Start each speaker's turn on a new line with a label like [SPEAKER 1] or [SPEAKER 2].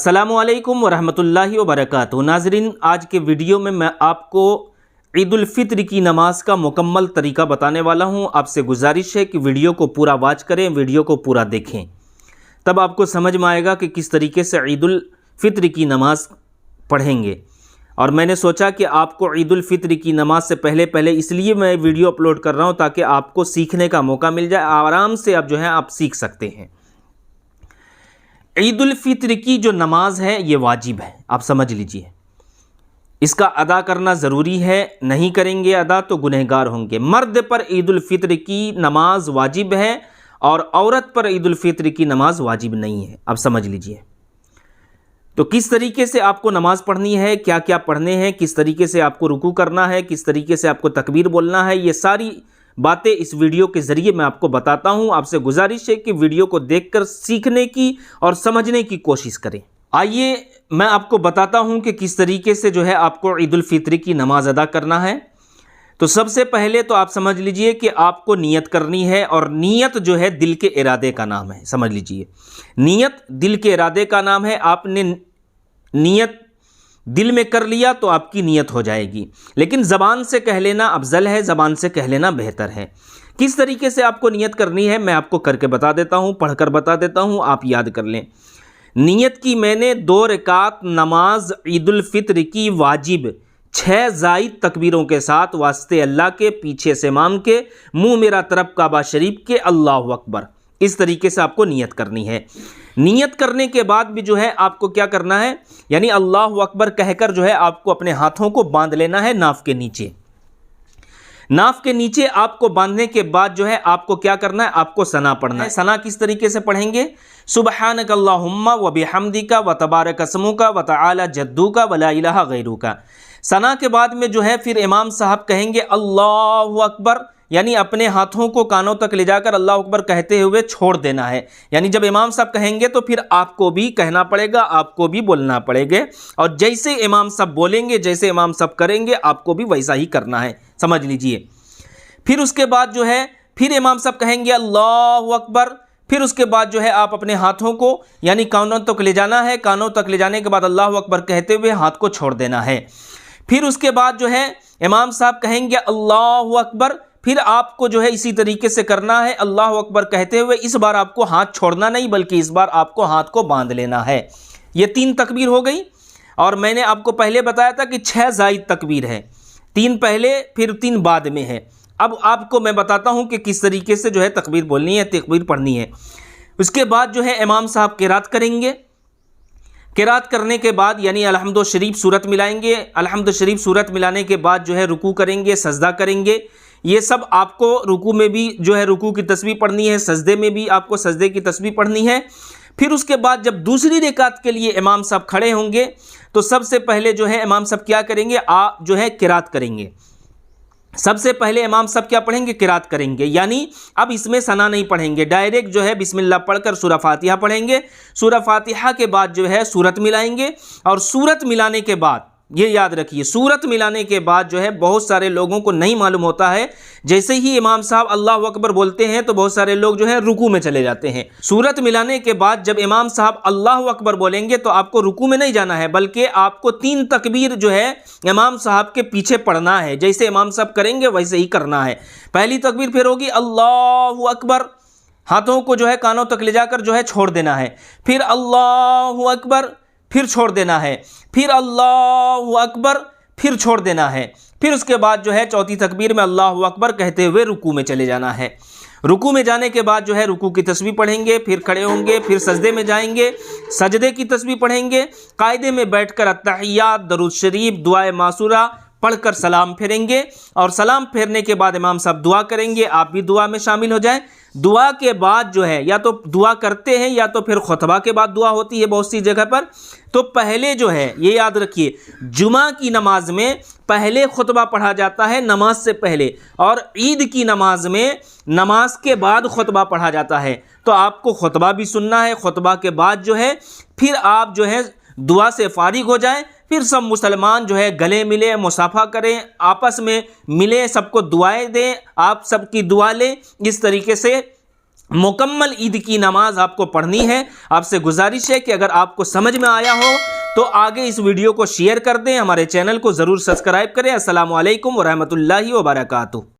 [SPEAKER 1] अस्सलामुअलैकुम वरहमतुल्लाहि वबरकातुहू। नाज़रीन, आज के वीडियो में मैं आपको ईद उल फित्र की नमाज का मुकम्मल तरीका बताने वाला हूं। आपसे गुजारिश है कि वीडियो को पूरा वॉच करें, वीडियो को पूरा देखें, तब आपको समझ में आएगा कि किस तरीके से ईद उल फित्र की नमाज पढ़ेंगे। और मैंने सोचा कि आपको ईद उल फित्र की नमाज से पहले इसलिए मैं वीडियो अपलोड कर रहा हूं ताकि आपको सीखने का मौका मिल जाए, आराम से आप जो है आप सीख सकते हैं। ईद उल फित्र की जो नमाज है ये वाजिब है, आप समझ लीजिए। इसका अदा करना ज़रूरी है, नहीं करेंगे अदा तो गुनहगार होंगे। मर्द पर ईद उल फित्र की नमाज वाजिब है और औरत पर ईद उल फित्र की नमाज वाजिब नहीं है, आप समझ लीजिए। तो किस तरीके से आपको नमाज पढ़नी है, क्या क्या पढ़ने हैं, किस तरीके से आपको रुकू करना है, किस तरीके से आपको तकबीर बोलना है, ये सारी बातें इस वीडियो के ज़रिए मैं आपको बताता हूं। आपसे गुजारिश है कि वीडियो को देखकर सीखने की और समझने की कोशिश करें। आइए मैं आपको बताता हूं कि किस तरीके से जो है आपको ईद उल फित्र की नमाज अदा करना है। तो सबसे पहले तो आप समझ लीजिए कि आपको नियत करनी है, और नियत जो है दिल के इरादे का नाम है, समझ लीजिए। नियत दिल के इरादे का नाम है। आपने नियत दिल में कर लिया तो आपकी नियत हो जाएगी, लेकिन ज़बान से कह लेना अफजल है, ज़बान से कह लेना बेहतर है। किस तरीके से आपको नियत करनी है मैं आपको करके बता देता हूँ, पढ़कर बता देता हूँ, आप याद कर लें। नियत की मैंने 2 रकात नमाज ईद उल फित्र की वाजिब 6 ज़ायद तकबीरों के साथ वास्ते अल्लाह के, पीछे से इमाम के, मुँह मेरा तरफ काबा शरीफ के, अल्लाहु अकबर। इस तरीके से आपको नियत करनी है। नियत करने के बाद भी जो है आपको क्या करना है, यानी अल्लाहु अकबर कहकर जो है आपको अपने हाथों को बांध लेना है नाफ के नीचे। नाफ के नीचे आपको बांधने के बाद जो है आपको क्या करना है, आपको सना पढ़ना है। सना किस तरीके से पढ़ेंगे, सुबहानक अल्लाहुम्मा व बिहम्दिका व तबारक अस्मुका व तआला जद्दुका व ला इलाहा गैरुका। सना के बाद में जो है फिर इमाम साहब कहेंगे अल्लाहु अकबर, यानी अपने हाथों को कानों तक ले जाकर अल्लाह अकबर कहते हुए छोड़ देना है। यानी जब इमाम साहब कहेंगे तो फिर आपको भी कहना पड़ेगा, आपको भी बोलना पड़ेगा, और जैसे इमाम साहब बोलेंगे, जैसे इमाम साहब करेंगे, आपको भी वैसा ही करना है, समझ लीजिए। फिर उसके बाद जो है फिर इमाम साहब कहेंगे अल्लाहु अकबर। फिर उसके बाद जो है आप अपने हाथों को यानी कानों तक ले जाना है। कानों तक ले जाने के बाद अल्लाहु अकबर कहते हुए हाथ को छोड़ देना है। फिर उसके बाद जो है इमाम साहब कहेंगे अल्लाहु अकबर। फिर आपको जो है इसी तरीके से करना है, अल्लाह अकबर कहते हुए। इस बार आपको हाथ छोड़ना नहीं, बल्कि इस बार आपको हाथ को बांध लेना है। ये 3 तकबीर हो गई, और मैंने आपको पहले बताया था कि 6 ज़ायद तकबीर है, 3 पहले फिर 3 बाद में है। अब आपको मैं बताता हूँ कि किस तरीके से जो है तकबीर बोलनी है, तकबीर पढ़नी है। उसके बाद जो है इमाम साहब किरात करेंगे। किरात करने के बाद यानी अलहम्दु शरीफ सूरत मिलाएंगे। अलहम्दु शरीफ सूरत मिलाने के बाद जो है रुकू करेंगे, सजदा करेंगे। ये सब आपको रुकू में भी जो है रुकू की तस्बीह पढ़नी है, सजदे में भी आपको सजदे की तस्बीह पढ़नी है। फिर उसके बाद जब दूसरी रकात के लिए इमाम साहब खड़े होंगे तो सबसे पहले जो है इमाम साहब क्या करेंगे, आप जो है किरात करेंगे। सबसे पहले इमाम साहब क्या पढ़ेंगे, किरात करेंगे। यानी अब इसमें सना नहीं पढ़ेंगे, डायरेक्ट जो है बिस्मिल्लाह पढ़कर सूरह फातिहा पढ़ेंगे। सूरह फातिहा के बाद जो है सूरत मिलाएंगे, और सूरत मिलाने के बाद ये याद रखिए, सूरत मिलाने के बाद जो है बहुत सारे लोगों को नहीं मालूम होता है, जैसे ही इमाम साहब अल्लाहु अकबर बोलते हैं तो बहुत सारे लोग जो है रुकू में चले जाते हैं। सूरत मिलाने के बाद जब इमाम साहब अल्लाहु अकबर बोलेंगे तो आपको रुकू में नहीं जाना है, बल्कि आपको 3 तकबीर जो है इमाम साहब के पीछे पढ़ना है। जैसे इमाम साहब करेंगे वैसे ही करना है। पहली तकबीर फिर होगी अल्लाहु अकबर, हाथों को जो है कानों तक ले जाकर जो है छोड़ देना है। फिर अल्लाहु अकबर, फिर छोड़ देना है। फिर अल्लाहु अकबर, फिर छोड़ देना है। फिर उसके बाद जो है चौथी तकबीर में अल्लाहु अकबर कहते हुए रुकू में चले जाना है। रुकू में जाने के बाद जो है रुकू की तस्बीह पढ़ेंगे, फिर खड़े होंगे, फिर सजदे में जाएंगे, सजदे की तस्बीह पढ़ेंगे। कायदे में बैठकर अत्तहियात, दरूद शरीफ, दुआए मासूरा पढ़कर सलाम फेरेंगे, और सलाम फेरने के बाद इमाम साहब दुआ करेंगे। आप भी दुआ में शामिल हो जाएं। दुआ के बाद जो है या तो दुआ करते हैं या तो फिर खुतबा के बाद दुआ होती है बहुत सी जगह पर। तो पहले जो है ये याद रखिए, जुमा की नमाज में पहले खुतबा पढ़ा जाता है नमाज से पहले, और ईद की नमाज में नमाज के बाद खुतबा पढ़ा जाता है। तो आपको खुतबा भी सुनना है। खुतबा के बाद जो है फिर आप जो है दुआ से फारिग हो जाएं। फिर सब मुसलमान जो है गले मिले, मुसाफा करें, आपस में मिले, सबको दुआएं दें, आप सबकी दुआ लें। इस तरीके से मुकम्मल ईद की नमाज आपको पढ़नी है। आपसे गुजारिश है कि अगर आपको समझ में आया हो तो आगे इस वीडियो को शेयर कर दें, हमारे चैनल को ज़रूर सब्सक्राइब करें। अस्सलामु अलैकुम व रहमतुल्लाहि व बरकातुहू।